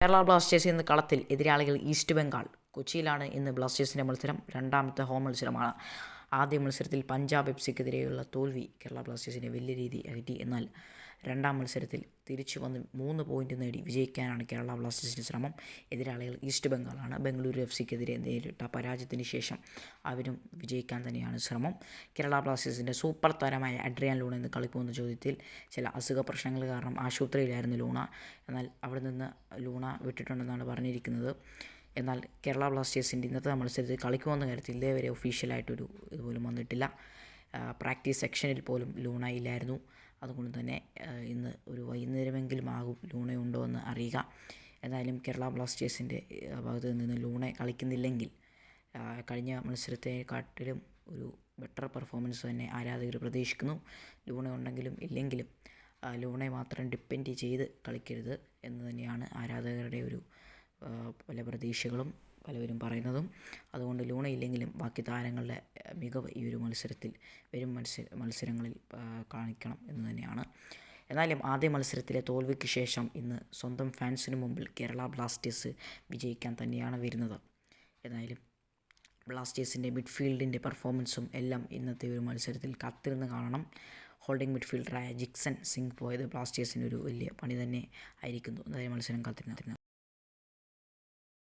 Kerala Blasters ഇന്ന് കളത്തിൽ. എതിരാളികൾ ഈസ്റ്റ് ബംഗാൾ. കൊച്ചിയിലാണ് ഇന്ന് ബ്ലാസ്റ്റേഴ്സിൻ്റെ മത്സരം. രണ്ടാമത്തെ ഹോം മത്സരമാണ്. ആദ്യ മത്സരത്തിൽ പഞ്ചാബ് എഫ്സിക്കെതിരെയുള്ള തോൽവി കേരള ബ്ലാസ്റ്റേഴ്സിനെ വലിയ രീതി അകറ്റി. എന്നാൽ രണ്ടാം മത്സരത്തിൽ തിരിച്ചു വന്ന് 3 പോയിൻ്റ് നേടി വിജയിക്കാനാണ് കേരള ബ്ലാസ്റ്റേഴ്സിൻ്റെ ശ്രമം. എതിരാളികൾ ഈസ്റ്റ് ബംഗാളാണ്. ബംഗളൂരു എഫ്സിക്കെതിരെ നേരിട്ട പരാജയത്തിന് ശേഷം അവരും വിജയിക്കാൻ തന്നെയാണ് ശ്രമം. കേരള ബ്ലാസ്റ്റേഴ്സിൻ്റെ സൂപ്പർ താരമായ അഡ്രിയാൻ ലൂണ ഇന്ന് കളിക്കുമെന്ന ചോദ്യത്തിൽ ചില അസുഖ പ്രശ്നങ്ങൾ കാരണം ആശുപത്രിയിലായിരുന്നു ലൂണ. എന്നാൽ അവിടെ നിന്ന് ലൂണ വിട്ടിട്ടുണ്ടെന്നാണ് പറഞ്ഞിരിക്കുന്നത്. എന്നാൽ കേരള ബ്ലാസ്റ്റേഴ്സിൻ്റെ ഇന്നത്തെ മത്സരത്തിൽ കളിക്കുമെന്ന കാര്യത്തിൽ ഇതേവരെ ഒഫീഷ്യലായിട്ടൊരു ഇതുപോലും വന്നിട്ടില്ല. പ്രാക്ടീസ് സെക്ഷനിൽ പോലും ലൂണ ഇല്ലായിരുന്നു. അതുകൊണ്ട് തന്നെ ഇന്ന് ഒരു വൈകുന്നേരമെങ്കിലും ആകും ലൂണയുണ്ടോ എന്ന് അറിയുക. എന്തായാലും കേരള ബ്ലാസ്റ്റേഴ്സിൻ്റെ ഭാഗത്ത് നിന്ന് ലൂണ കളിക്കുന്നില്ലെങ്കിൽ കഴിഞ്ഞ മത്സരത്തെക്കാട്ടിലും ഒരു ബെറ്റർ പെർഫോമൻസ് തന്നെ ആരാധകർ പ്രതീക്ഷിക്കുന്നു. ലൂണ ഉണ്ടെങ്കിലും ഇല്ലെങ്കിലും ലൂണയെ മാത്രം ഡിപ്പെൻഡ് ചെയ്ത് കളിക്കരുത് എന്ന് തന്നെയാണ് ആരാധകരുടെ ഒരു പല പ്രതീക്ഷകളും പലവരും പറയുന്നതും. അതുകൊണ്ട് ലൂണ ഇല്ലെങ്കിലും ബാക്കി താരങ്ങളുടെ മികവ് ഈ ഒരു മത്സരത്തിൽ വരും മത്സരങ്ങളിൽ കാണിക്കണം എന്ന് തന്നെയാണ്. എന്നാലും ആദ്യ മത്സരത്തിലെ തോൽവിക്ക് ശേഷം ഇന്ന് സ്വന്തം ഫാൻസിന് മുമ്പിൽ കേരള ബ്ലാസ്റ്റേഴ്സ് വിജയിക്കാൻ തന്നെയാണ് വരുന്നത്. ഏതായാലും ബ്ലാസ്റ്റേഴ്സിൻ്റെ മിഡ്ഫീൽഡിൻ്റെ പെർഫോമൻസും എല്ലാം ഇന്നത്തെ ഒരു മത്സരത്തിൽ കാത്തിരുന്ന് കാണണം. ഹോൾഡിംഗ് മിഡ്ഫീൽഡറായ ജിക്സൺ സിംഗ് പോയത് ബ്ലാസ്റ്റേഴ്സിന് ഒരു വലിയ പണി തന്നെ ആയിരിക്കുന്നു. എന്തായാലും മത്സരം കാത്തിരുന്ന്